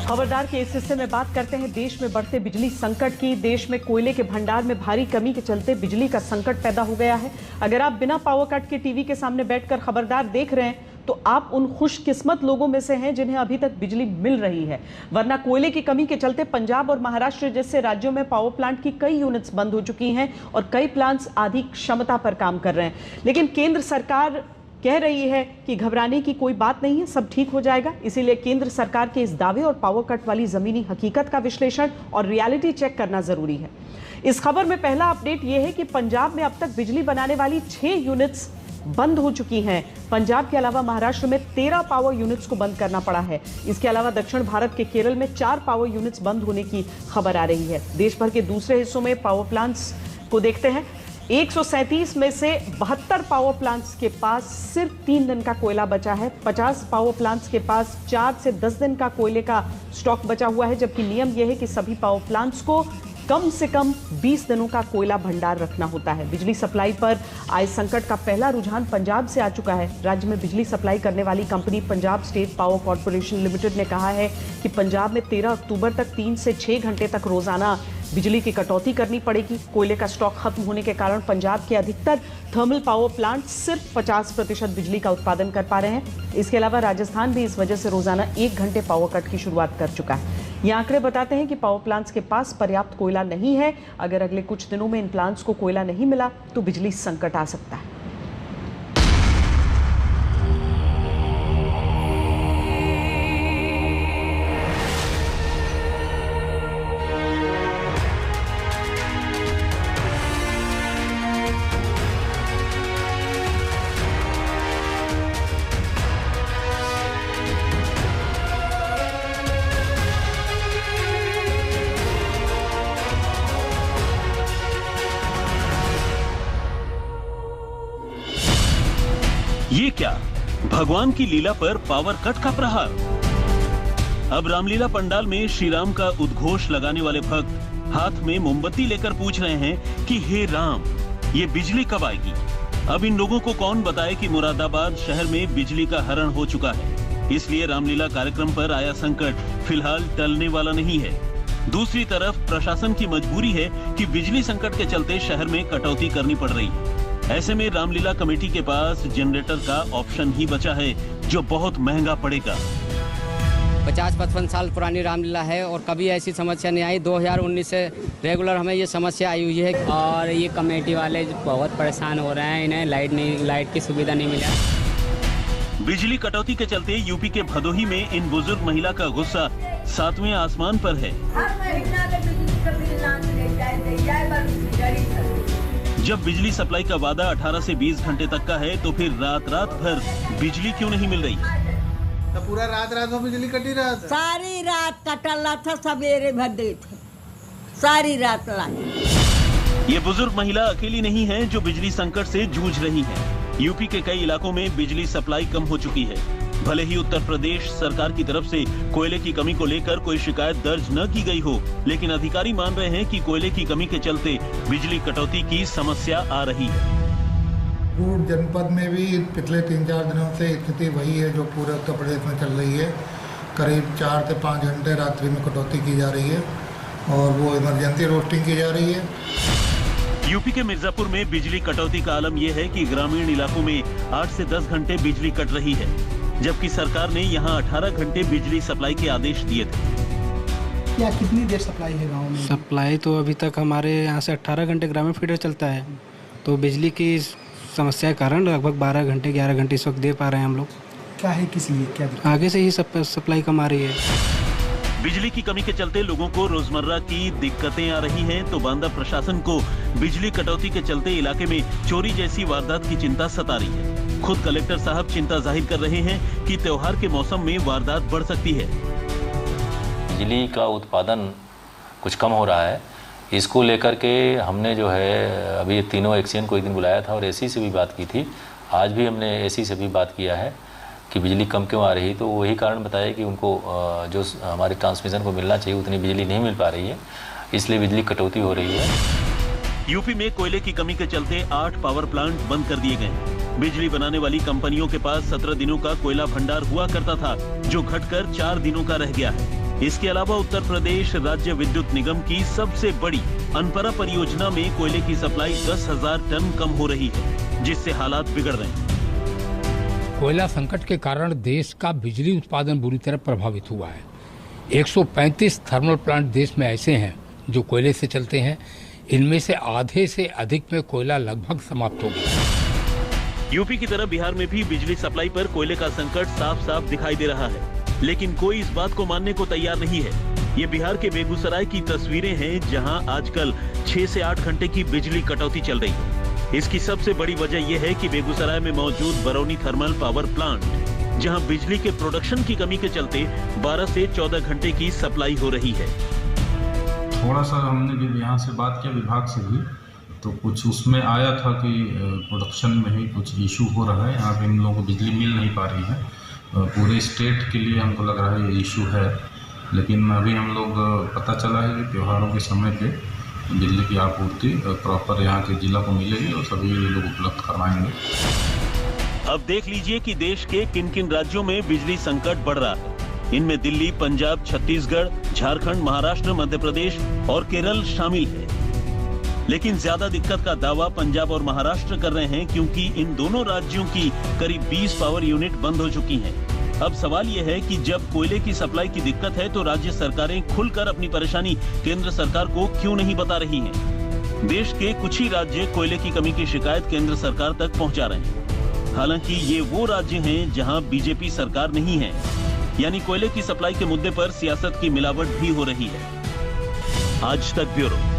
खबरदार के इस हिस्से में बात करते हैं देश में बढ़ते बिजली संकट की। देश में कोयले के भंडार में भारी कमी के चलते बिजली का संकट पैदा हो गया है। अगर आप बिना पावर कट के टीवी के सामने बैठकर खबरदार देख रहे हैं तो आप उन खुशकिस्मत लोगों में से हैं जिन्हें अभी तक बिजली मिल रही है, वरना कोयले की कमी के चलते पंजाब और महाराष्ट्र जैसे राज्यों में पावर प्लांट की कई यूनिट्स बंद हो चुकी हैं और कई प्लांट्स आधी क्षमता पर काम कर रहे हैं। लेकिन केंद्र सरकार कह रही है कि घबराने की कोई बात नहीं है, सब ठीक हो जाएगा। इसीलिए केंद्र सरकार के इस दावे और पावर कट वाली जमीनी हकीकत का विश्लेषण और रियलिटी चेक करना जरूरी है। इस खबर में पहला अपडेट यह है कि पंजाब में अब तक बिजली बनाने वाली 6 यूनिट्स बंद हो चुकी हैं। पंजाब के अलावा महाराष्ट्र में 13 पावर यूनिट्स को बंद करना पड़ा है। इसके अलावा दक्षिण भारत के केरल में 4 पावर यूनिट्स बंद होने की खबर आ रही है। देश भर के दूसरे हिस्सों में पावर प्लांट्स को देखते हैं। 137 में से 72 पावर प्लांट्स के पास सिर्फ 3 दिन का कोयला बचा है। 50 पावर प्लांट्स के पास 4 से 10 दिन का कोयले का स्टॉक बचा हुआ है, जबकि नियम यह है कि सभी पावर प्लांट्स को कम से कम 20 दिनों का कोयला भंडार रखना होता है। बिजली सप्लाई पर आए संकट का पहला रुझान पंजाब से आ चुका है। राज्य में बिजली सप्लाई करने वाली company Punjab state power corporation limited ने कहा है कि पंजाब में 13 अक्टूबर तक 3 से 6 घंटे तक रोजाना बिजली की कटौती करनी पड़ेगी। कोयले का स्टॉक खत्म होने के कारण पंजाब के अधिकतर थर्मल पावर प्लांट सिर्फ 50% बिजली का उत्पादन कर पा रहे हैं। इसके अलावा राजस्थान भी इस वजह से रोजाना 1 घंटे पावर कट की शुरुआत कर चुका है। ये आंकड़े बताते हैं कि पावर प्लांट्स के पास पर्याप्त कोयला नहीं है। अगर अगले कुछ दिनों में इन प्लांट्स को कोयला नहीं मिला तो बिजली संकट आ सकता है। ये क्या भगवान की लीला पर पावर कट का प्रहार। अब रामलीला पंडाल में श्री राम का उद्घोष लगाने वाले भक्त हाथ में मोमबत्ती लेकर पूछ रहे हैं कि हे राम, ये बिजली कब आएगी। अब इन लोगों को कौन बताए कि मुरादाबाद शहर में बिजली का हरण हो चुका है। इसलिए रामलीला कार्यक्रम पर आया संकट फिलहाल टलने वाला नहीं है। दूसरी तरफ प्रशासन की मजबूरी है कि बिजली संकट के चलते शहर में कटौती करनी पड़ रही है। ऐसे में रामलीला कमेटी के पास जनरेटर का ऑप्शन ही बचा है, जो बहुत महंगा पड़ेगा। 50-55 साल पुरानी रामलीला है और कभी ऐसी समस्या नहीं आई। 2019 से रेगुलर हमें ये समस्या आई हुई है और ये कमेटी वाले बहुत परेशान हो रहे हैं। इन्हें लाइट की सुविधा नहीं मिला। बिजली कटौती के चलते यूपी के भदोही में इन बुजुर्ग महिला का गुस्सा 7वें आसमान पर है। जब बिजली सप्लाई का वादा 18 से 20 घंटे तक का है तो फिर रात भर बिजली क्यों नहीं मिल रही। तो पूरा रात में बिजली कटी रहा था। सारी रात कटला था, सवेरे भदे थे, सारी रात लाई। ये बुजुर्ग महिला अकेली नहीं है जो बिजली संकट से जूझ रही है। यूपी के कई इलाकों में बिजली सप्लाई कम हो चुकी है। भले ही उत्तर प्रदेश सरकार की तरफ से कोयले की कमी को लेकर कोई शिकायत दर्ज न की गई हो, लेकिन अधिकारी मान रहे हैं कि कोयले की कमी के चलते बिजली कटौती की समस्या आ रही है। पूर्व जनपद में भी पिछले 3-4 दिनों से स्थिति वही है जो पूरे उत्तर प्रदेश में चल रही है। करीब 4 से 5 घंटे रात्रि में कटौती की जा रही है और वो इमरजेंसी रोस्टिंग की जा रही है। यूपी के मिर्जापुर में बिजली कटौती का आलम यह है कि ग्रामीण इलाकों में 8 से 10 घंटे बिजली कट रही है, जबकि सरकार ने यहां 18 घंटे बिजली सप्लाई के आदेश दिए थे। क्या कितनी देर सप्लाई है गांव में? सप्लाई तो अभी तक हमारे यहाँ से 18 घंटे ग्रामीण फीडर चलता है, तो बिजली की समस्या के कारण लगभग 12 घंटे 11 घंटे इस वक्त दे पा रहे हैं हम लोग। क्या है, किस लिए, क्या आगे से ही सप्लाई कम आ रही है। बिजली की कमी के चलते लोगों को रोजमर्रा की दिक्कतें आ रही हैं, तो बांदा प्रशासन को बिजली कटौती के चलते इलाके में चोरी जैसी वारदात की चिंता सता रही है। खुद कलेक्टर साहब चिंता जाहिर कर रहे हैं कि त्योहार के मौसम में वारदात बढ़ सकती है। बिजली का उत्पादन कुछ कम हो रहा है, इसको लेकर के हमने जो है अभी तीनों एक्सीएन को एक दिन बुलाया था और एसी से भी बात की थी। आज भी हमने एसी से भी बात किया है कि बिजली कम क्यों आ रही, तो वही कारण बताया कि उनको जो हमारे ट्रांसमिशन को मिलना चाहिए उतनी बिजली नहीं मिल पा रही है, इसलिए बिजली कटौती हो रही है। यूपी में कोयले की कमी के चलते 8 पावर प्लांट बंद कर दिए गए। बिजली बनाने वाली कंपनियों के पास 17 दिनों का कोयला भंडार हुआ करता था, जो घटकर 4 दिनों का रह गया है। इसके अलावा उत्तर प्रदेश राज्य विद्युत निगम की सबसे बड़ी अनपरा परियोजना में कोयले की सप्लाई 10,000 टन कम हो रही है, जिससे हालात बिगड़ रहे हैं। कोयला संकट के कारण देश का बिजली उत्पादन बुरी तरह प्रभावित हुआ है। 135 थर्मल प्लांट देश में ऐसे हैं जो कोयले से चलते हैं। इनमें से आधे से अधिक में कोयला लगभग समाप्त हो गया। यूपी की तरह बिहार में भी बिजली सप्लाई पर कोयले का संकट साफ साफ दिखाई दे रहा है, लेकिन कोई इस बात को मानने को तैयार नहीं है। ये बिहार के बेगूसराय की तस्वीरें हैं, जहां आजकल 6 से 8 घंटे की बिजली कटौती चल रही है। इसकी सबसे बड़ी वजह यह है कि बेगूसराय में मौजूद बरौनी थर्मल पावर प्लांट, जहां बिजली के प्रोडक्शन की कमी के चलते 12 से 14 घंटे की सप्लाई हो रही है। थोड़ा सा हमने जब यहाँ से बात किया विभाग से भी, तो कुछ उसमें आया था कि प्रोडक्शन में ही कुछ इशू हो रहा है। यहाँ पे इन लोगों को बिजली मिल नहीं पा रही है। पूरे स्टेट के लिए हमको लग रहा है ये इशू है, लेकिन अभी हम लोग पता चला है कि त्योहारों के समय पे बिजली की आपूर्ति प्रॉपर यहाँ के जिला को मिलेगी और सभी लोग उपलब्ध करवाएंगे। अब देख लीजिए कि देश के किन किन राज्यों में बिजली संकट बढ़ रहा है। इनमें दिल्ली, पंजाब, छत्तीसगढ़, झारखंड, महाराष्ट्र, मध्य प्रदेश और केरल शामिल है। लेकिन ज्यादा दिक्कत का दावा पंजाब और महाराष्ट्र कर रहे हैं, क्योंकि इन दोनों राज्यों की करीब 20 पावर यूनिट बंद हो चुकी हैं। अब सवाल यह है कि जब कोयले की सप्लाई की दिक्कत है तो राज्य सरकारें खुलकर अपनी परेशानी केंद्र सरकार को क्यों नहीं बता रही हैं? देश के कुछ ही राज्य कोयले की कमी की शिकायत केंद्र सरकार तक पहुंचा रहे हैं। हालांकि ये वो राज्य हैं जहां बीजेपी सरकार नहीं है, यानी कोयले की सप्लाई के मुद्दे पर सियासत की मिलावट भी हो रही है। आज तक ब्यूरो।